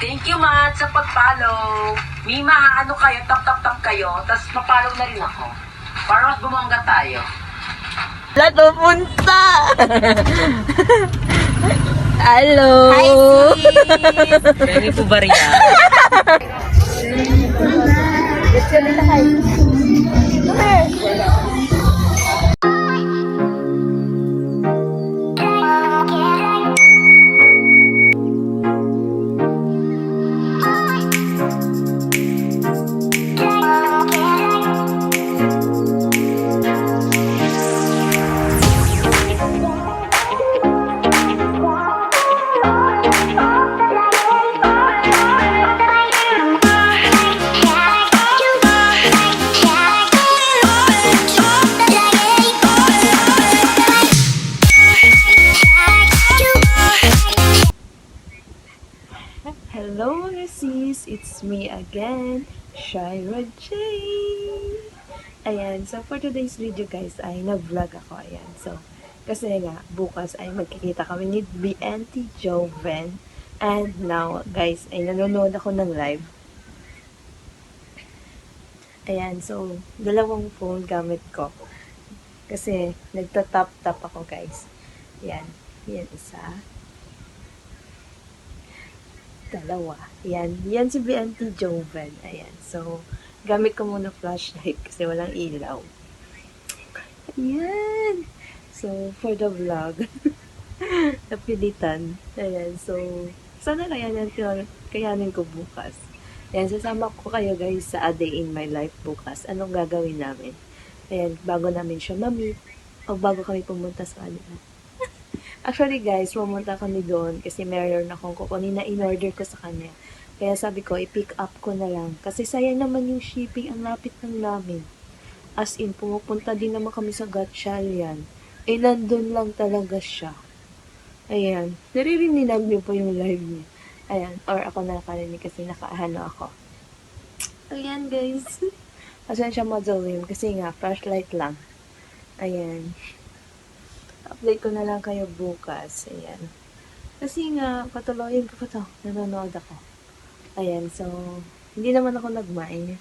Thank you, Matt, sa pag-follow. May maaano kayo, tap kayo, tapos ma-follow na rin ako. Para mas bumangga tayo. Wala pupunta! Hello! Hi, sis! Pengi po ba rin yan? Let's go na tayo. Hello mga sis, it's me again, Shaira J. Ayan, so for today's video guys ay nag-vlog ako, ayan. So, kasi nga, bukas ay magkikita kami ni BNT Joven. And now, guys, ay nanonood ako ng live. Ayan, so, dalawang phone gamit ko. Kasi, nagtatap-tap ako guys. Ayan, yan isa. Dalawa. Yan si BNT Joven. Ayan. So, gamit ko muna flashlight kasi walang ilaw. Ayan. So, for the vlog, napilitan. Ayan. So, sana kayanin ko bukas. Ayan. Sasama ko kayo guys sa A Day in My Life bukas. Anong gagawin namin? Ayan. Bago namin siya ma-meet o bago kami pumunta sa kanila. Actually guys, pumunta kami doon kasi meron akong kukunin na in-order ko sa kanya. Kaya sabi ko, i-pick up ko na lang. Kasi sayang naman yung shipping, ang lapit lang namin. As in, pumupunta din naman kami sa Gatchalian. Eh, nandun lang talaga siya. Ayan. Naririnig niyo po yung live niya. Ayan. Or ako nakarinig kasi nakaahano ako. Ayan guys. Asan siya madalim kasi nga, flashlight lang. Ayan. Update ko na lang kayo bukas. Ayan. Kasi nga, patuloyin ko pa to. Nanonood ako. Ayan. So, hindi naman ako nagmain.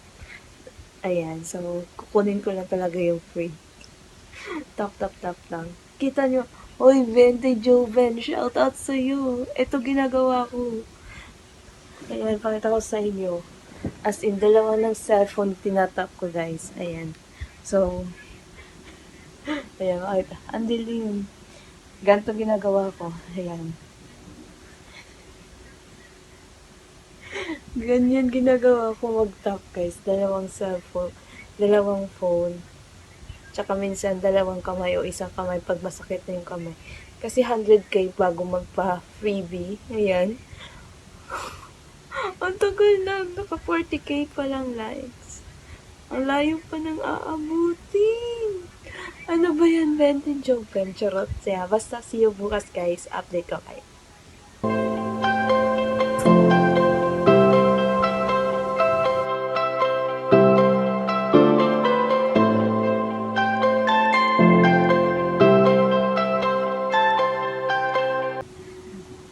Ayan. So, kukunin ko lang talaga yung free. Tap lang. Kita nyo, oy, BNT Joven, shout out sa iyo. Ito ginagawa ko. Ayan, pakita ko sa inyo. As in, dalawa ng cellphone tinatap ko, guys. Ayan. So, ayan, ang dilim. Ganito ginagawa ko. Ayan. Ganyan ginagawa ko mag-tap guys. Dalawang cellphone, dalawang phone. Tsaka minsan dalawang kamay o isang kamay pag masakit na yung kamay. Kasi 100k bago magpa-freebie. Ayan. Ang tagal na. Naka 40k pa lang likes. Ang layo pa ng aabutin. Ano ba yan, BNT Joven? Charot siya. Basta see you bukas, guys. Update ko kayo.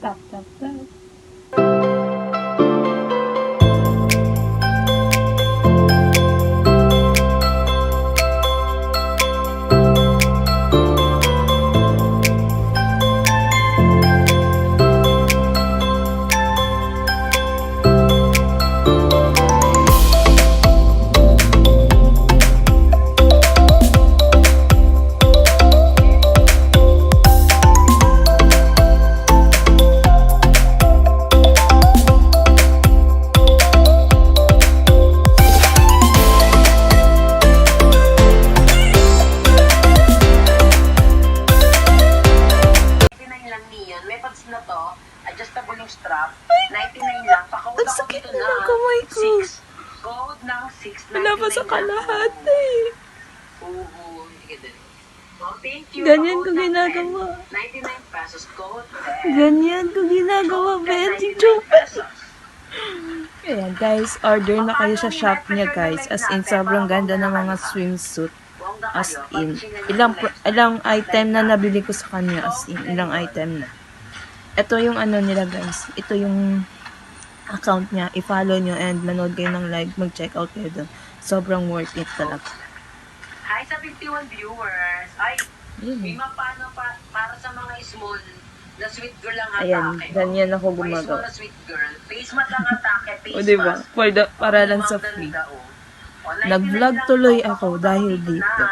Tap. adjustable yung strap, 99 lang. Pakawad ako dito na. Kamay ko. 6. Gold ng 6. Wala pa sa kalahati. Oo, hindi ka din. Well, thank you. Ganyan ko ginagawa. 99 pesos. Gold 10. Ganyan ko ginagawa, BNT Joven. Ayan guys, order na kayo sa shop niya guys. As in, sobrang ganda ng mga swimsuit. As in, ilang item na nabili ko sa kanya. As in, ilang item na. Ito yung ano nila guys. Ito yung account niya, i-follow nyo and manood kayo ng live, mag-check out kayo doon. Sobrang worth it talaga. Hi sa 51 viewers. Ay, may paano para sa mga small na sweet girl lang atake. Ayan, ganyan ako Mga small gumagawa. na sweet girl. Face matte lang atake. Face O diba? matte. Para lang sa free. Nag-vlog tuloy ako dahil dito.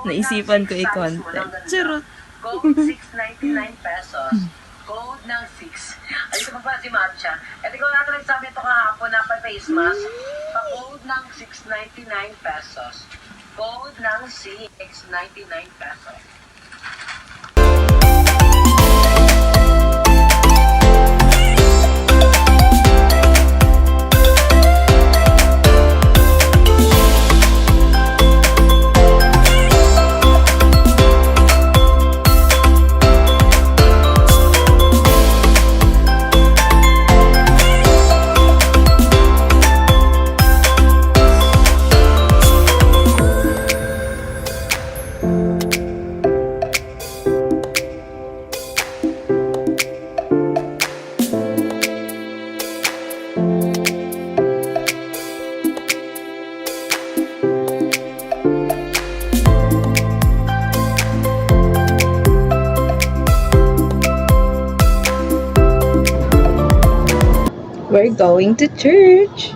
Naisipan ko i-content. Charot. Code 699 pesos. Code ng 6. Ay, ito pa pala si Matcha. Ito ko natin nagsabi ito kahapon na pa-face mask. Pa-code ng 699 pesos. Code ng 699 pesos. We're going to church.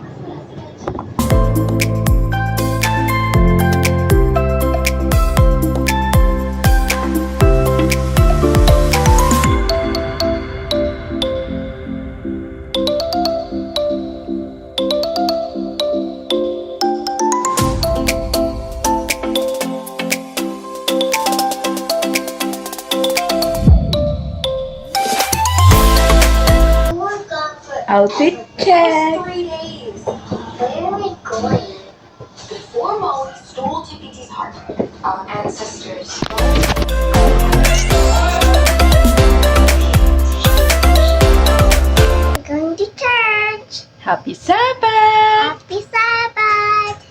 Outfit check. 3 days. Where are we going? Before Molly stole TPT's heart, our ancestors. Going to church. Happy Sabbath! Happy Sabbath.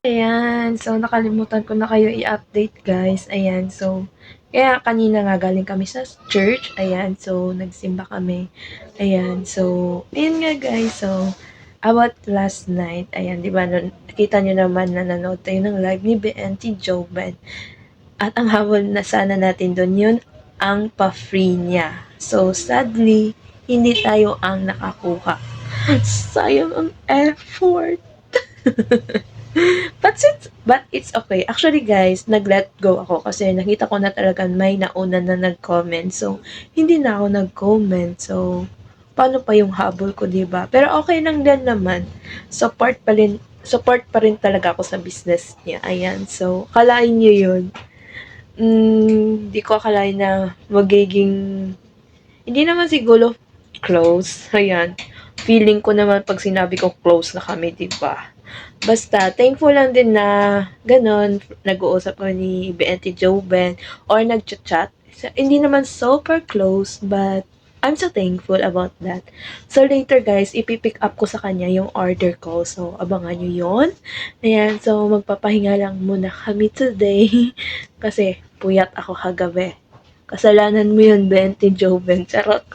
Ayan, so nakalimutan ko na kayo i-update guys. Ayan, so kaya kanina nga galing kami sa church. Ayan, so nagsimba kami. Ayan, so ayun nga guys. So about last night, ayan, di ba, nakita nyo naman na nanood tayo ng live ni BNT Joven. At ang habol na sana natin doon, yun ang pa-free niya. So sadly, hindi tayo ang nakakuha. Sayang ang effort. But it's okay. Actually guys, nag-let go ako kasi nakita ko na talaga may nauna na nag-comment. So, hindi na ako nag-comment. So, paano pa yung habol ko, diba? Pero okay lang din naman. Support pa rin talaga ako sa business niya. Ayan. So, kalain nyo yun. Di ko akalain na magiging, hindi naman siguro close. Ayan. Feeling ko naman pag sinabi ko close na kami, diba? Basta, thankful lang din na ganon, nag-uusap ko ni BNT Joven or nag-chat. So, hindi naman super close, but I'm so thankful about that. So, later guys, ipipick up ko sa kanya yung order ko. So, abangan nyo yun. Ayan, so magpapahinga lang muna kami today. Kasi, puyat ako kagabi. Kasalanan mo yun, BNT Joven. Charot.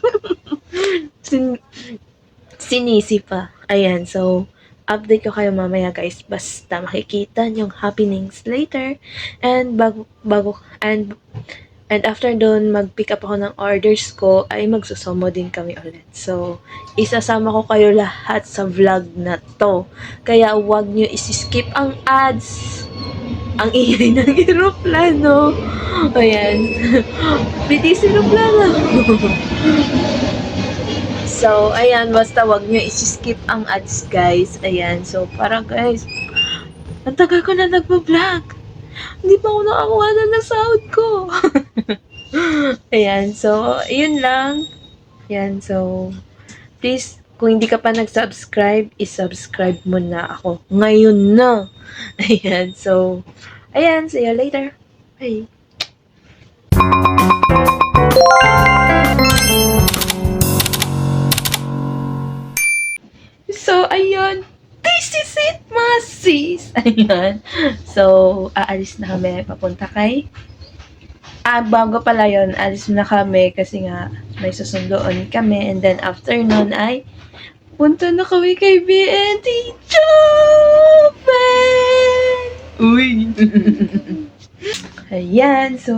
Sinisi pa. Ayan, so, update ko kayo mamaya guys. Basta makikita yung happenings later. And and after doon, mag-pick up ako ng orders ko, ay magsusumo din kami ulit. So, isasama ko kayo lahat sa vlog na to. Kaya huwag nyo isi-skip ang ads. Ang ingay ng aeroplano. Ayan. Bitis aeroplano. So, ayan, basta wag nyo isi-skip ang ads, guys. Ayan, so, para guys, ang tagal ko na nagpa-vlog. Hindi pa ako nakakuha na ng sahod ko. Ayan, so, yun lang. Ayan, so, please, Kung hindi ka pa nag-subscribe, isubscribe mo na ako. Ngayon na! Ayan, so, ayan, see you later. Bye! So, ayun. This is it, masis! Ayan. So, aalis na kami. Papunta kay... bago pala yun, alis na kami kasi nga may susundoon kami. And then, after nun ay punta na kami kay BNT Chopin! Uy! Ayan. So,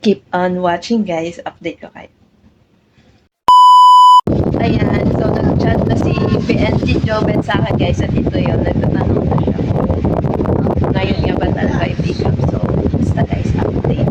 keep on watching, guys. Update ko kayo. Ayan, so nag-chat na si BNT Joven sa akin, guys, at ito yun, nagtatanong na siya kung ngayon nga ba talaga i-pick up. So, basta guys, update.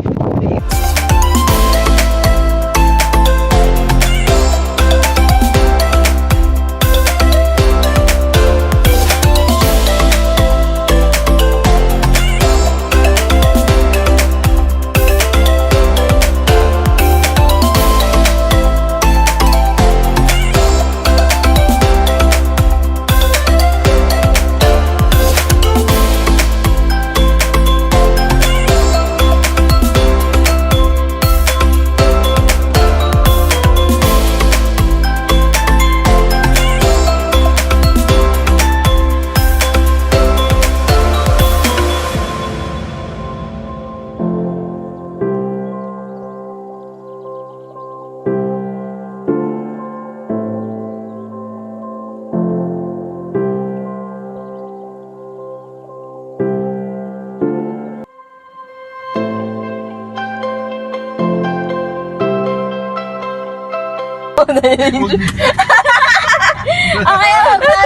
Okay,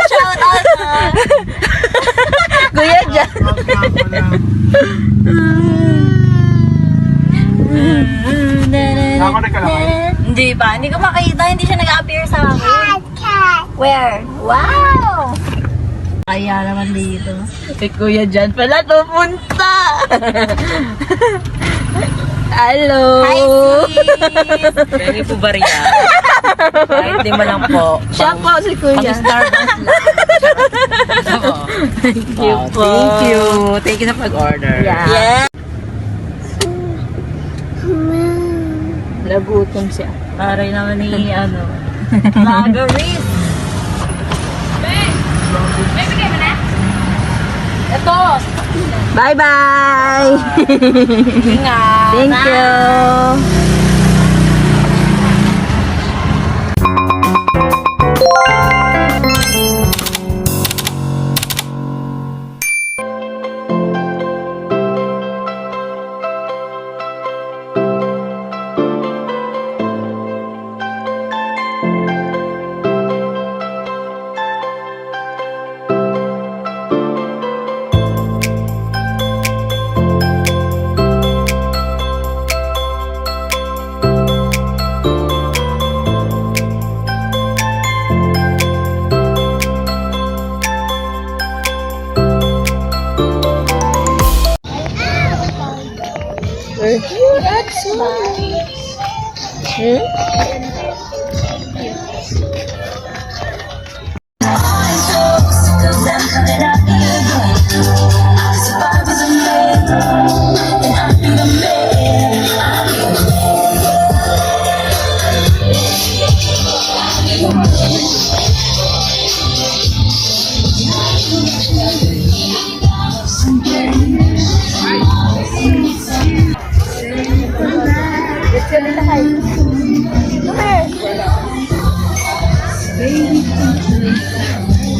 shout out na. Kuya dyan. Ako nagkalakay. Hindi pa. Hindi ko makita. Hindi siya nag-appear sa akin. Where? Wow! Kaya naman dito. Si Kuya dyan pala pupunta. Hello. Hi, sis! Pengi po ba riyan? Kahit di mo lang po. Siya po si Kuya. Starbucks lang. Thank you po. Thank you. Thank you sa pag-order. Yeah. Yeah. Nagutom siya. Paray naman ni Marguerite. Ito. Bye-bye. Ingat. Thank you.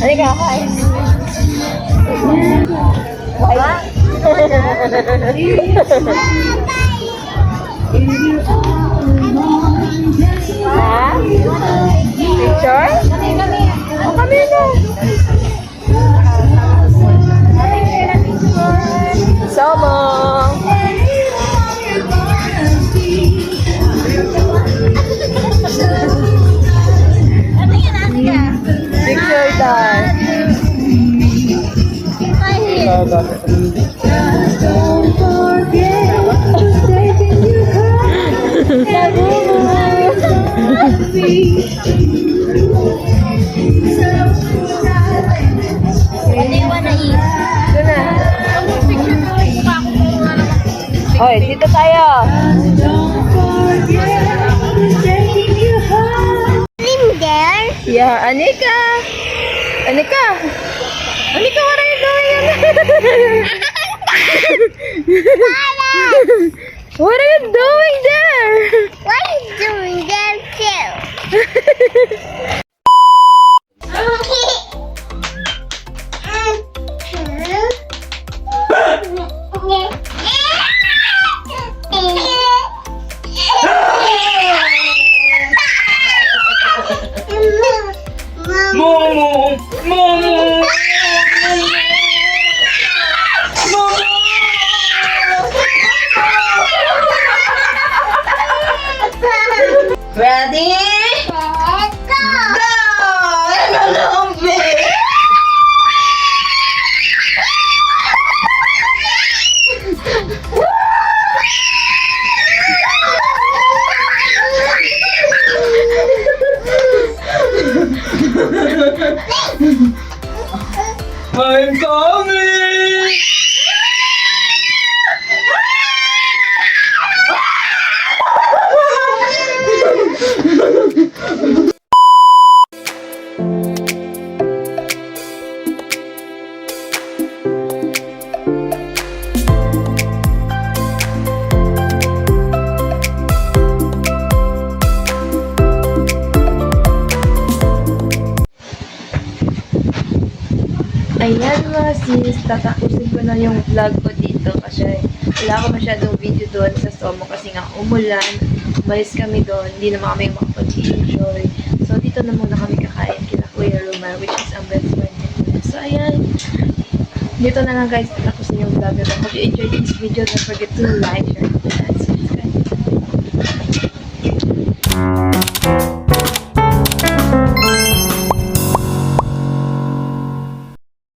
Halika, hi. Ha? Picture? Oh, kami na. Somo. Picture time. Dito tayo. Yeah, Anika. Anika. Anika, what are you doing? What are you doing there? What are you doing there too? Momo! Momo! Ready? Let's go! I'm coming! Ayan mga sis, tatapusin ko na yung vlog ko dito kasi wala ako masyadong video doon sa Somo kasi nga umulan. Umalis kami doon, hindi naman kami makapag-enjoy. So dito na muna kami kakain kila Kuya Rumar, which is ang best friend niya. So ayan, dito na lang guys, tatapusin yung vlog nito. If you enjoyed this video, don't forget to like, share, and